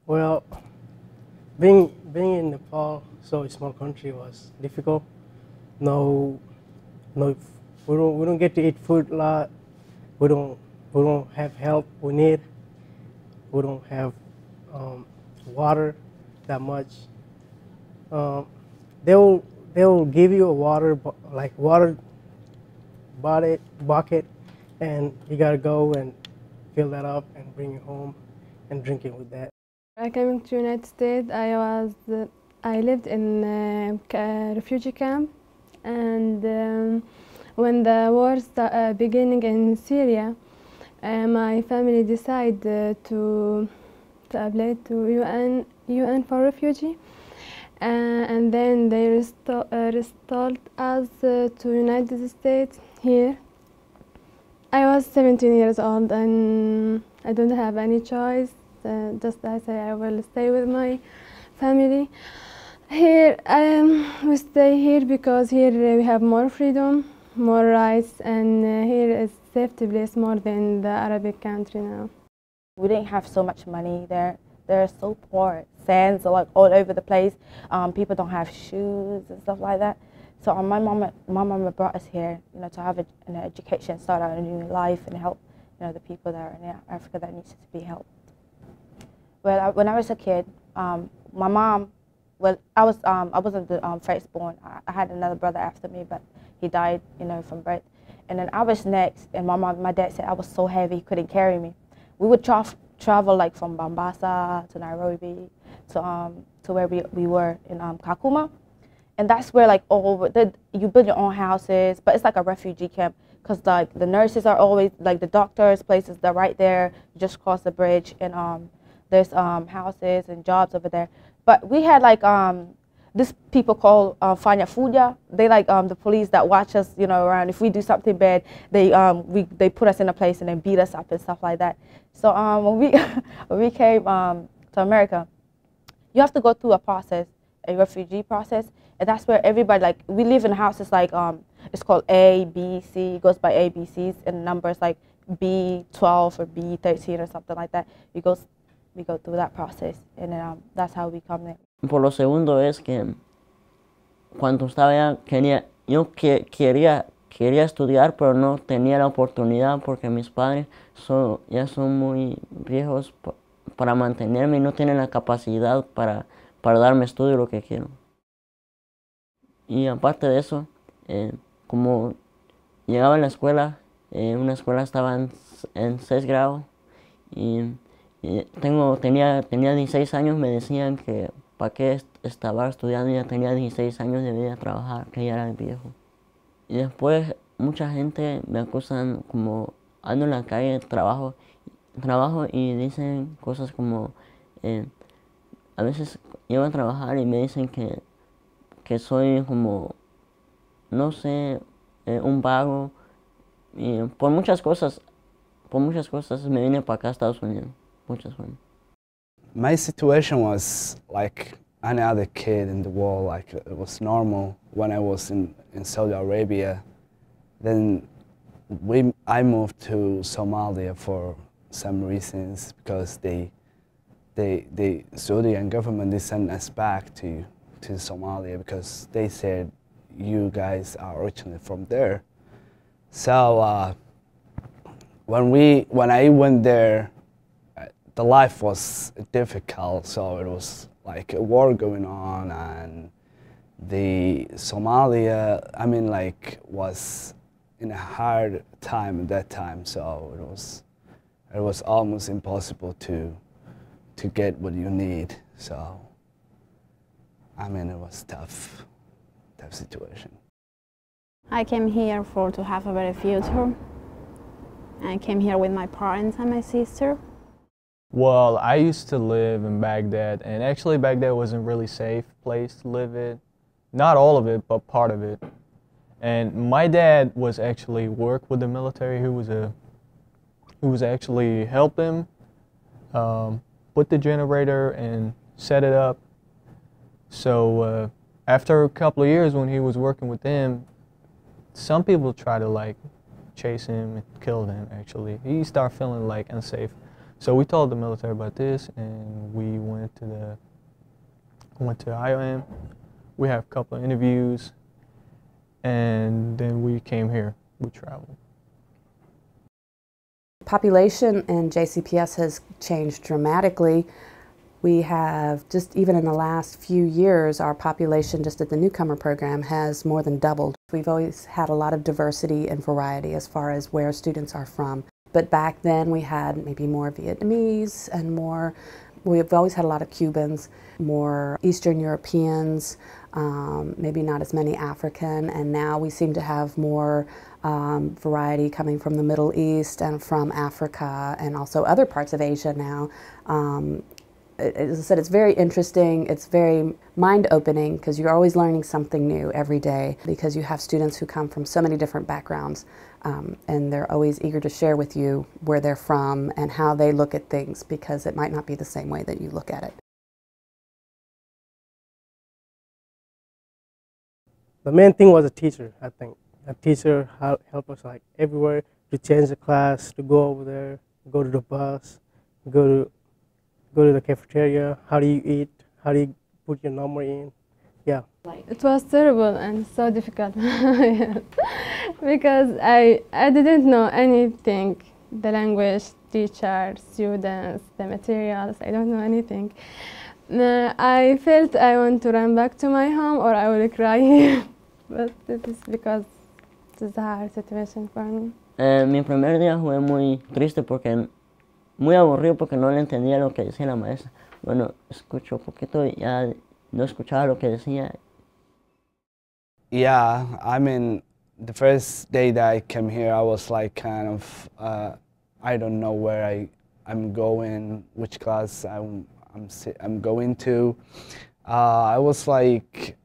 Well, being in Nepal, so a small country, was difficult. No, no, we don't get to eat food a lot. We don't we don't have help we need. We don't have um, water that much. Um, they will give you a water bucket, and you gotta go and fill that up and bring it home and drink it with that. I came to United States. I lived in a refugee camp, and when the war beginning in Syria, my family decided to apply to UN for refugee, and then they restored us to United States here. I was 17 years old, and I don't have any choice. Just I say I will stay with my family. Here, we stay here because here we have more freedom, more rights, and here is safety place more than the Arabic country now. We didn't have so much money there. They're so poor. Sands are like all over the place. People don't have shoes and stuff like that. So my mama brought us here, to have an education, start out a new life, and help, the people that are in Africa that needs to be helped. Well, when I was a kid, my mom, I wasn't the firstborn. I had another brother after me, but he died, from birth. And then I was next, and my dad said I was so heavy he couldn't carry me. We would travel like from Mombasa to Nairobi to where we were in Kakuma. And that's where you build your own houses, but it's like a refugee camp because the nurses are always, the doctors' places, they're right there, you just cross the bridge, and there's houses and jobs over there. But we had this people called Fanya Fuja. They the police that watch us, around. If we do something bad, they put us in a place and then beat us up and stuff like that. So when we came to America, you have to go through a refugee process, and that's where everybody, we live in houses it's called A, B, C. It goes by A, B, C's, and numbers like B12 or B13 or something like that. We go through that process, and then that's how we come there. Por lo segundo es que cuando estaba allá quería estudiar, pero no tenía la oportunidad porque mis padres ya son muy viejos para mantenerme y no tienen la capacidad para darme estudio lo que quiero. Y aparte de eso, como llegaba a la escuela, una escuela estaba en 6 grado y tenía 16 años, me decían que para qué estaba estudiando, ya tenía 16 años, debía trabajar, que ya era viejo. Y después mucha gente me acusan como ando en la calle, trabajo y dicen cosas como, a veces llego a trabajar y me dicen que soy como, no sé, un vago, y por muchas cosas me vine para acá a Estados Unidos. My situation was like any other kid in the world, it was normal when I was in Saudi Arabia. Then I moved to Somalia for some reasons because the Saudi government, they sent us back to Somalia because they said you guys are originally from there. So when I went there, the life was difficult, so it was like a war going on, and the Somalia, was in a hard time at that time, so it was almost impossible to get what you need. So, it was tough situation. I came here to have a better future. I came here with my parents and my sister. Well, I used to live in Baghdad, and actually Baghdad wasn't a really safe place to live in. Not all of it, but part of it. And my dad was actually worked with the military, who was actually helping put the generator and set it up. So after a couple of years when he was working with them, some people try to chase him and kill him actually. He started feeling unsafe. So we told the military about this, and we went to IOM. We have a couple of interviews, and then we came here. We traveled. Population in JCPS has changed dramatically. We have, just even in the last few years, our population just at the newcomer program has more than doubled. We've always had a lot of diversity and variety as far as where students are from. But back then we had maybe more Vietnamese and we've always had a lot of Cubans, more Eastern Europeans, maybe not as many African, and now we seem to have more variety coming from the Middle East and from Africa and also other parts of Asia now. As I said, it's very interesting, it's very mind-opening because you're always learning something new every day because you have students who come from so many different backgrounds and they're always eager to share with you where they're from and how they look at things because it might not be the same way that you look at it. The main thing was a teacher, I think. A teacher helped us like everywhere to change the class, to go over there, go to the bus, go to the cafeteria. How do you eat? How do you put your number in? Yeah. It was terrible and so difficult because I didn't know anything, the language, teacher, students, the materials, I don't know anything. I felt I want to run back to my home or I will cry here, but it is because it's a hard situation for me. Mi primer día fue muy triste porque muy aburrido porque no le entendía lo que decía la maestra. Bueno, escucho un poquito y ya no escuchaba lo que decía. Yeah, I mean, the first day that I came here, I was like kind of, I don't know where I'm going, which class I'm going to. I was like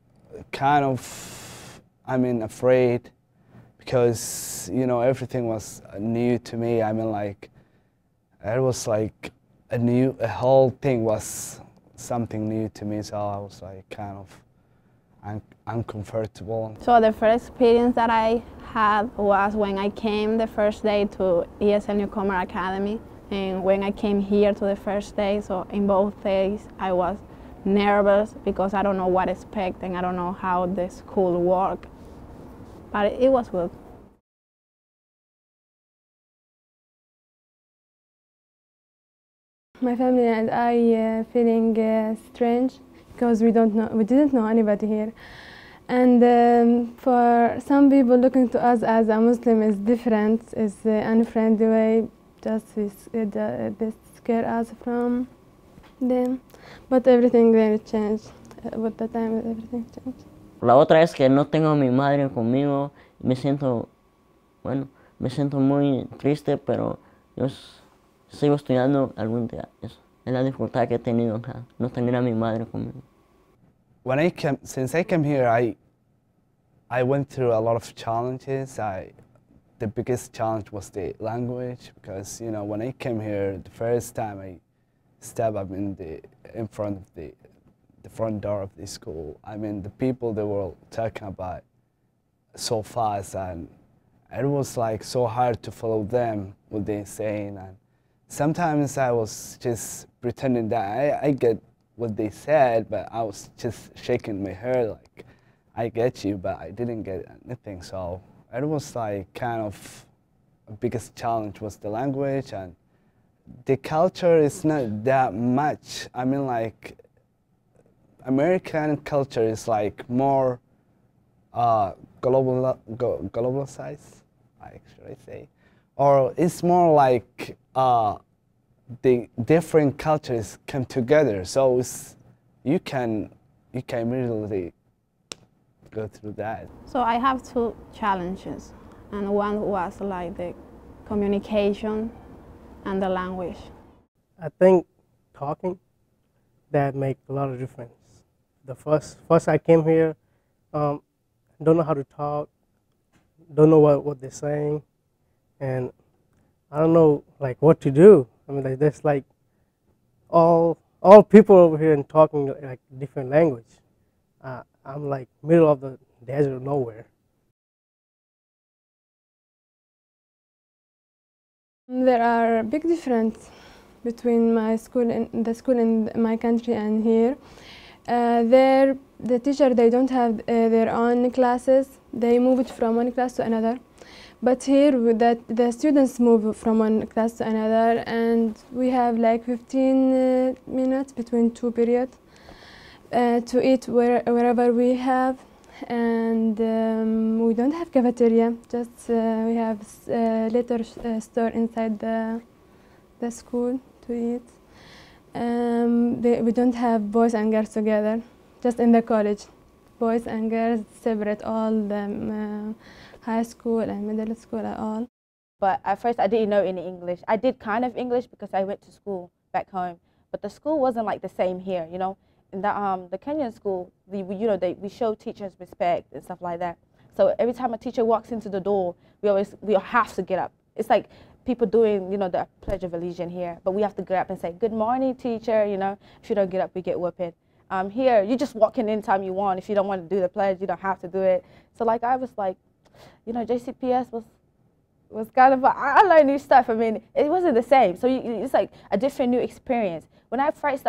kind of, afraid because, you know, everything was new to me. I mean, like, it was like a whole thing was something new to me, so I was like kind of uncomfortable. So the first experience that I had was when I came the first day to ESL Newcomer Academy, and when I came here to the first day, so in both days I was nervous because I don't know what to expect and I don't know how the school works, but it was good. My family and I feeling strange because we didn't know anybody here, and for some people looking to us as a Muslim is different, is unfriendly way, just they scare us from them, but everything there changed. With the time, everything changed. La otra es que no tengo a mi madre conmigo, me siento muy triste, pero yo sigo estudiando algún día. Eso es la dificultad que he tenido acá, no tener a mi madre conmigo. Since I came here, I went through a lot of challenges. The biggest challenge was the language because, you know, when I came here, the first time I stepped up in front of the front door of the school, I mean, the people they were talking about so fast, and it was like so hard to follow them, what they're saying, and sometimes I was just pretending that I get what they said, but I was just shaking my head like, I get you, but I didn't get anything. So it was like kind of the biggest challenge was the language, and the culture is not that much. I mean, like, American culture is like more globalized, should I say, or it's more like the different cultures come together. So you can immediately go through that. So I have two challenges, and one was like the communication and the language. I think talking, that make a lot of difference. The first I came here, don't know how to talk, don't know what they're saying, and I don't know like what to do. I mean, like, there's like all people over here and talking like different language. I'm like middle of the desert of nowhere. There are big difference between my school and the school in my country and here. There, the teacher, they don't have their own classes. They move it from one class to another. But here, the students move from one class to another, and we have like 15 minutes between two periods to eat wherever we have. And we don't have cafeteria, just we have litter store inside the school to eat. We don't have boys and girls together, just in the college. Boys and girls separate, all the high school and middle school and all. But at first I didn't know any English. I did kind of English because I went to school back home, but the school wasn't like the same here, you know. In the Kenyan school, we show teachers respect and stuff like that. So every time a teacher walks into the door, we have to get up. It's like people doing, you know, the Pledge of Allegiance here, but we have to get up and say, "Good morning, teacher." You know, if you don't get up, we get whooped. Here, you just walk in anytime you want. If you don't want to do the pledge, you don't have to do it. So like I was like, you know, JCPS was kind of, I learned new stuff. I mean, it wasn't the same. So it's like a different new experience. When I first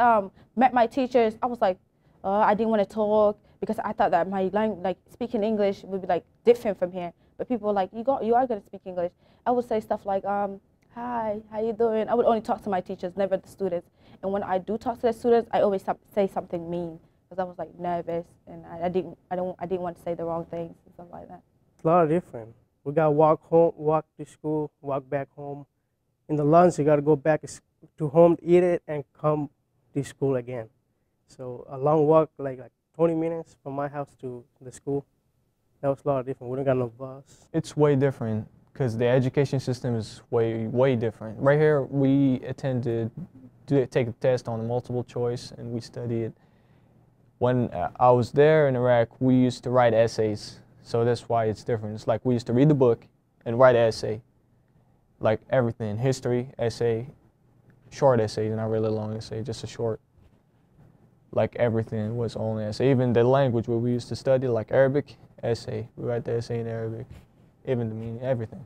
met my teachers, I was like, I didn't want to talk because I thought that my language, like speaking English, would be like different from here. But people were like, you are going to speak English. I would say stuff like, hi, how you doing? I would only talk to my teachers, never the students. And when I do talk to the students, I always say something mean because I was like nervous and I didn't want to say the wrong things and stuff like that. It's a lot different. We got to walk to school, walk back home. In the lunch, you got to go back to home, eat it, and come to school again. So a long walk, like 20 minutes from my house to the school. That was a lot different. We don't got no bus. It's way different because the education system is way different. Right here, we attended to take a test on multiple choice, and we studied. When I was there in Iraq, we used to write essays. So that's why it's different. It's like we used to read the book and write an essay. Like everything, history, essay, short essays, not really long essay, just a short. Like everything was only essay. Even the language where we used to study, like Arabic, essay. We write the essay in Arabic. Even the meaning, everything.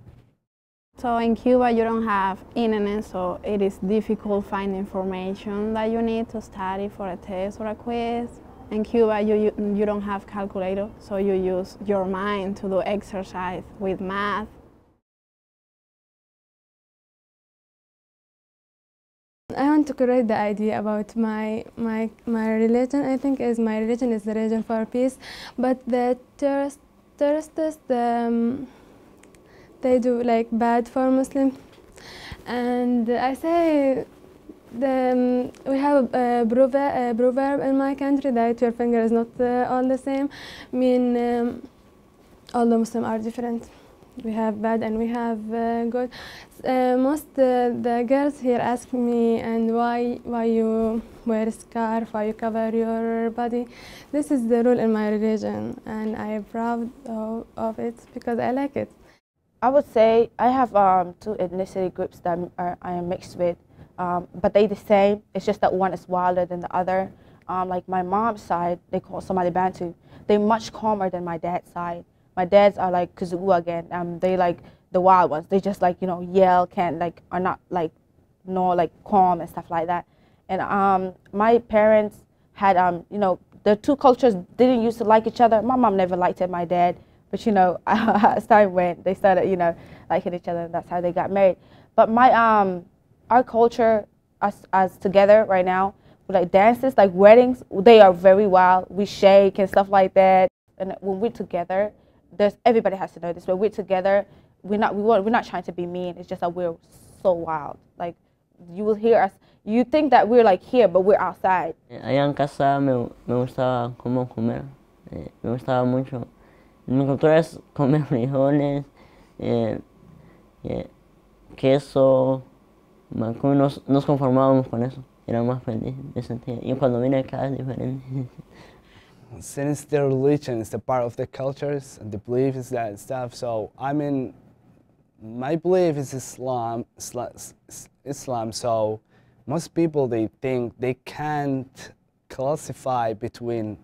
So in Cuba you don't have internet, so it is difficult to find information that you need to study for a test or a quiz. In Cuba, you don't have calculator, so you use your mind to do exercise with math. I want to correct the idea about my religion. I think my religion is the religion for peace, but the terrorists, they do like bad for Muslims, and I say. We have a proverb in my country that your finger is not all the same. I mean, all the Muslims are different. We have bad and we have good. Most the girls here ask me, and why you wear a scarf, why you cover your body. This is the rule in my religion, and I am proud of it because I like it. I would say I have two ethnicity groups that I am mixed with. But they the same. It's just that one is wilder than the other. Like my mom's side, they call Somali Bantu. They're much calmer than my dad's side. My dad's are like Kazoo again. They like the wild ones. They just like, you know, yell, are not like, calm and stuff like that. And my parents had, you know, the two cultures didn't used to like each other. My mom never liked it, my dad. But you know, as time went, they started, you know, liking each other, and that's how they got married. But our culture, as together right now, like dances, like weddings, they are very wild. We shake and stuff like that. And when we're together, everybody has to know this. When we're together, we're not trying to be mean. It's just that we're so wild. Like you will hear us. You think that we're like here, but we're outside. Allá en casa me gustaba cómo comer. Me gustaba mucho. Mi cultura es comer frijoles, queso. Nos conformábamos con eso, era más feliz de sentir. Y cuando vine acá es diferente. Since the religion is a part of the cultures and the belief is that stuff, so I mean, my belief is Islam. So most people, they think they can't classify between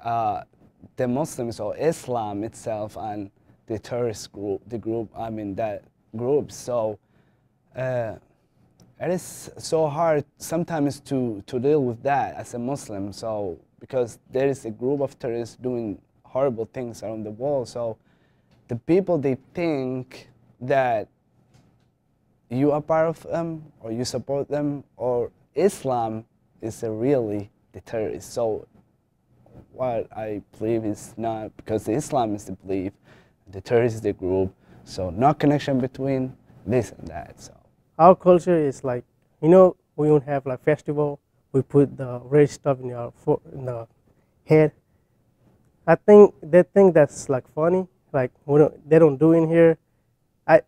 the Muslims or Islam itself and the terrorist group, that group. So It is so hard sometimes to deal with that as a Muslim, so because there is a group of terrorists doing horrible things around the world, so the people, they think that you are part of them or you support them, or Islam is really the terrorist. So what I believe is not, because Islam is the belief, the terrorist is the group, so no connection between this and that. So our culture is like, you know, we don't have like festival, we put the red stuff in the head. I think they think that's like funny, like they don't do it here.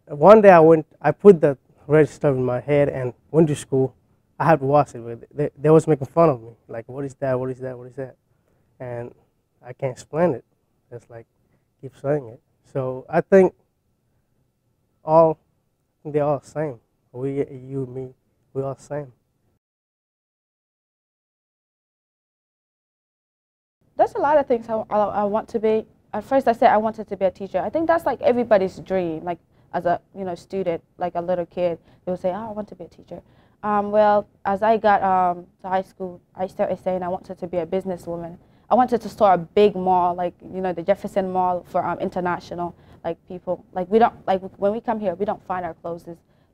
One day I put the red stuff in my head and went to school. I had to wash it with it. They was making fun of me, like, what is that, what is that, what is that? And I can't explain it. It's like, keep saying it. So I think they're all the same. You, me, we're all the same. There's a lot of things I want to be. At first I said I wanted to be a teacher. I think that's like everybody's dream, like as a student, like a little kid, they would say, oh, I want to be a teacher. Well, as I got to high school, I started saying I wanted to be a businesswoman. I wanted to start a big mall, like, the Jefferson Mall for international, like, people. Like, we don't, like, when we come here, we don't find our clothes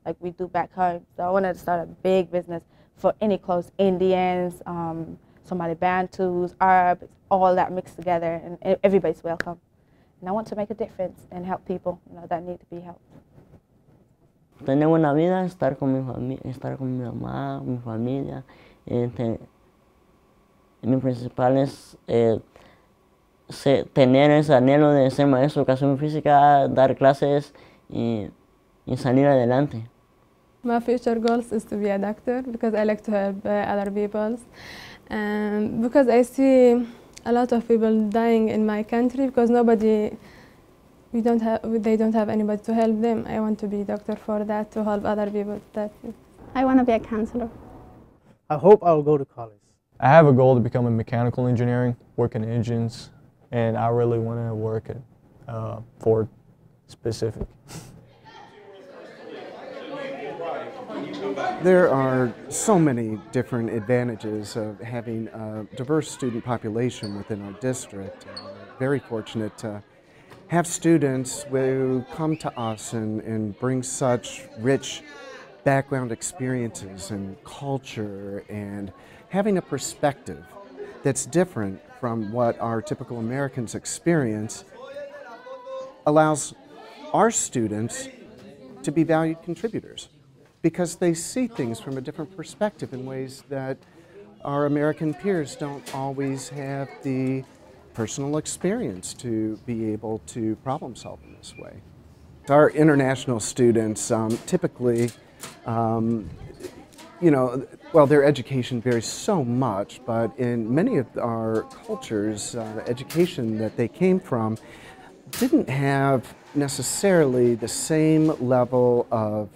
like we do back home. So I wanted to start a big business for any clothes, Indians, Somali Bantus, Arabs, all that mixed together, and everybody's welcome. And I want to make a difference and help people, that need to be helped. Tener buena vida, estar con mi mamá, mi familia. Mi principal es tener ese anhelo de ser maestro de educación física, dar clases y salir adelante. My future goals is to be a doctor because I like to help other people. Because I see a lot of people dying in my country because they don't have anybody to help them. I want to be a doctor for that, to help other people. I want to be a counselor. I hope I'll go to college. I have a goal to become a mechanical engineering, work in engines, and I really want to work at Ford specific. There are so many different advantages of having a diverse student population within our district. We're very fortunate to have students who come to us and bring such rich background experiences and culture and having a perspective that's different from what our typical Americans experience allows our students to be valued contributors because they see things from a different perspective in ways that our American peers don't always have the personal experience to be able to problem solve in this way. Our international students typically, well, their education varies so much, but in many of our cultures, the education that they came from didn't have necessarily the same level of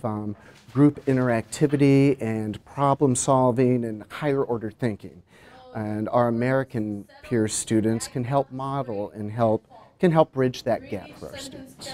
group interactivity and problem solving and higher order thinking. And our American peer students can help model and can help bridge that gap for our students.